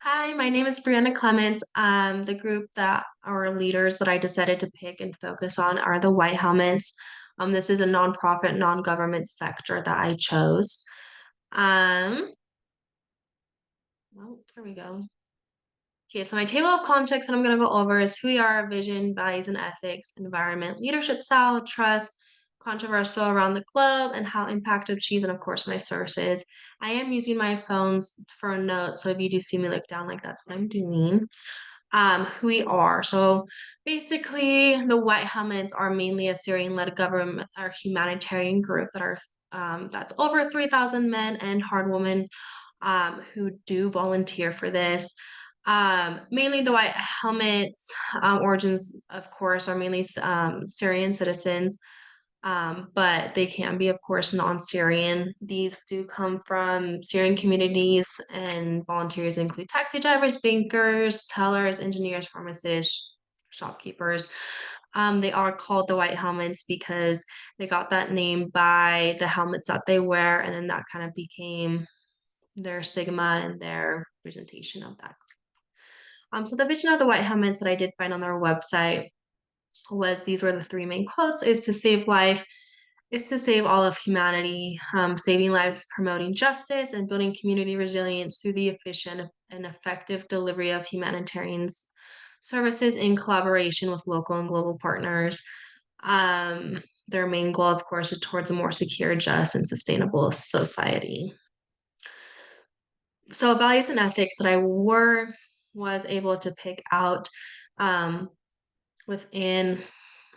Hi, my name is Brianna Clements. The group that our leaders that I decided to pick and focus on are the White Helmets. This is a nonprofit, non-government sector that I chose. Um, well, here we go. Okay, so my table of context that I'm going to go over is who we are, vision, values, and ethics, environment, leadership style, trust, controversial around the globe, and how impact of cheese, and of course my sources. I am using my phones for a note, so if you do see me look down like that's what I'm doing. Who we are. So basically, the White Helmets are mainly a Syrian-led government or humanitarian group that's over 3,000 men and hard women who do volunteer for this. Mainly the White Helmets origins, of course, are mainly Syrian citizens, but they can be, of course, non-Syrian. These do come from Syrian communities, and volunteers include taxi drivers, bankers, tellers, engineers, pharmacists, shopkeepers. They are called the White Helmets because they got that name by the helmets that they wear, and then that kind of became their stigma and their presentation of that. So the vision of the White Helmets that I did find on their website was these were the three main quotes: is to save life, is to save all of humanity, saving lives, promoting justice, and building community resilience through the efficient and effective delivery of humanitarian services in collaboration with local and global partners. Um, their main goal, of course, is towards a more secure, just, and sustainable society. So values and ethics that I was able to pick out um, within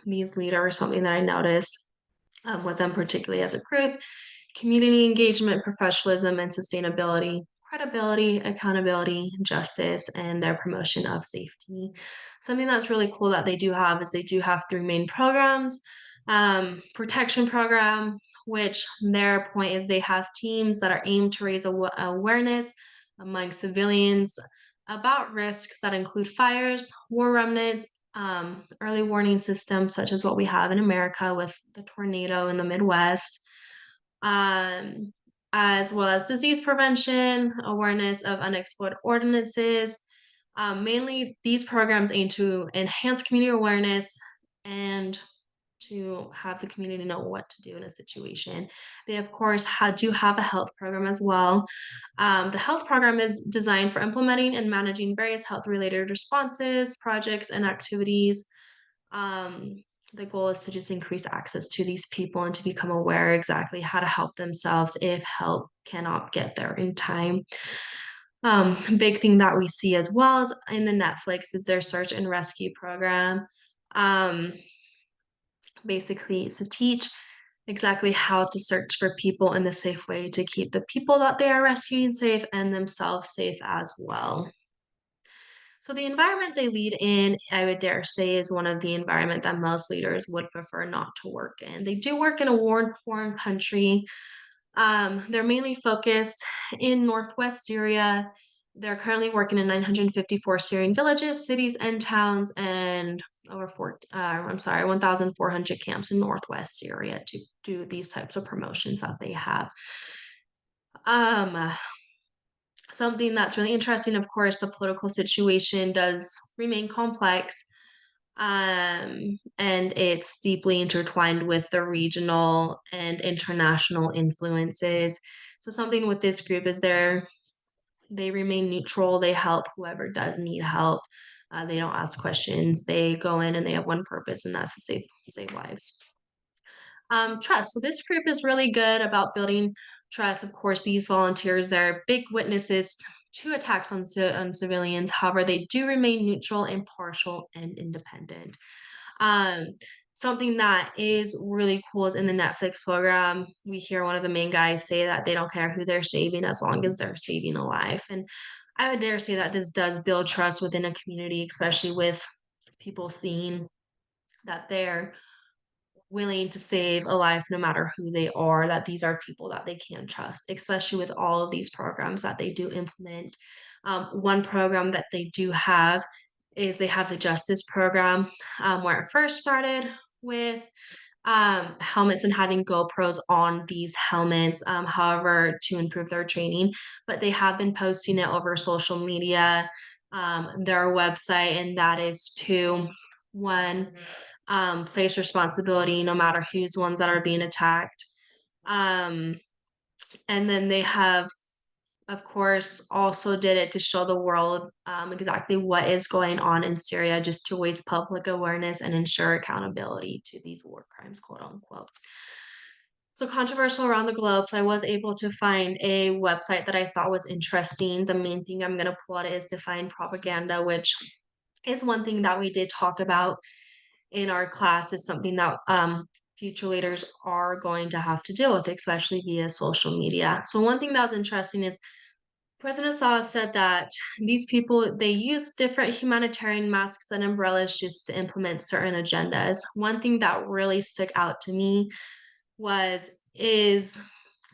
these leaders, something that I noticed with them, particularly as a group: community engagement, professionalism, and sustainability, credibility, accountability, justice, and their promotion of safety. Something that's really cool that they do have is they do have three main programs. Protection program, which their point is they have teams that are aimed to raise awareness among civilians about risks that include fires, war remnants, early warning systems, such as what we have in America with the tornado in the Midwest, um, as well as disease prevention, awareness of unexplored ordinances. Mainly, these programs aim to enhance community awareness and to have the community know what to do in a situation. They, of course, do have a health program as well. The health program is designed for implementing and managing various health related responses, projects, and activities. Um, the goal is to just increase access to these people and to become aware exactly how to help themselves if help cannot get there in time. Big thing that we see as well as in the Netflix is their search and rescue program. Um, Basically, it's to teach exactly how to search for people in the safe way to keep the people that they are rescuing safe and themselves safe as well. So the environment they lead in, I would dare say, is one of the environment that most leaders would prefer not to work in. They do work in a war-torn country. They're mainly focused in northwest Syria. They're currently working in 954 Syrian villages, cities, and towns, and over 1,400 camps in northwest Syria to do these types of promotions that they have. Um, Something that's really interesting, of course, the political situation does remain complex, and it's deeply intertwined with the regional and international influences. So something with this group is they remain neutral. They help whoever does need help. They don't ask questions. They go in and they have one purpose, and that's to save lives. Trust. So this group is really good about building trust. Of course, these volunteers, they're big witnesses to attacks on civilians. However, they do remain neutral, impartial, and independent. Um, Something that is really cool is in the Netflix program, we hear one of the main guys say that they don't care who they're saving as long as they're saving a life. And I would dare say that this does build trust within a community, especially with people seeing that they're willing to save a life no matter who they are, that these are people that they can trust, especially with all of these programs that they do implement. One program that they do have is they have the justice program, where it first started with helmets and having GoPros on these helmets, however, to improve their training. But they have been posting it over social media, their website, and that is to one, place responsibility no matter who's ones that are being attacked. Um, and then they have, of course, also did it to show the world exactly what is going on in Syria, just to raise public awareness and ensure accountability to these war crimes, quote unquote. So controversial around the globe. So I was able to find a website that I thought was interesting. The main thing I'm going to pull out is define propaganda, which is one thing that we did talk about in our class. Is something that future leaders are going to have to deal with, especially via social media. So one thing that was interesting is President Saleh said that these people they use different humanitarian masks and umbrellas just to implement certain agendas. One thing that really stuck out to me was is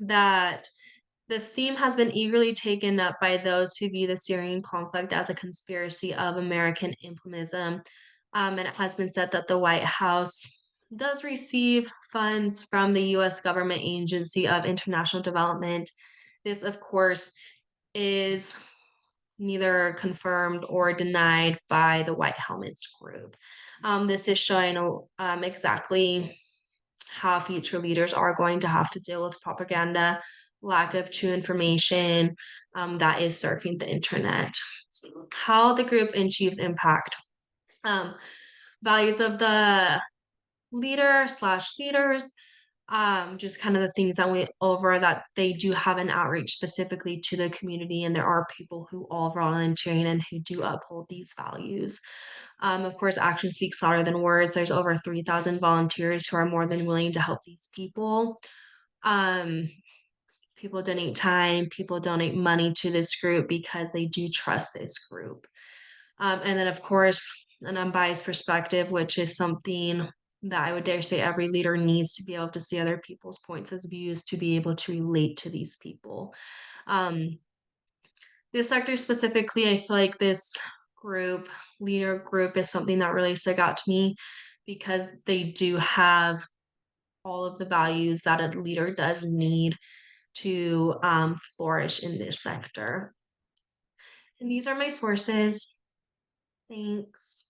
that the theme has been eagerly taken up by those who view the Syrian conflict as a conspiracy of American imperialism. And it has been said that the White House does receive funds from the U.S. government agency of international development. This, of course, is neither confirmed or denied by the White Helmets group. This is showing exactly how future leaders are going to have to deal with propaganda, lack of true information that is surfing the internet. So how the group achieves impact. Um, Values of the leader slash leaders, just kind of the things that went over that they do have an outreach specifically to the community, and there are people who all volunteering and who do uphold these values. Of course, action speaks louder than words. There's over 3,000 volunteers who are more than willing to help these people. Um, People donate time, people donate money to this group because they do trust this group. And then, of course, an unbiased perspective, which is something that I would dare say every leader needs to be able to see other people's points as views to be able to relate to these people. Um, this sector specifically, I feel like this group, leader group, is something that really stuck out to me because they do have all of the values that a leader does need to flourish in this sector. And these are my sources. Thanks.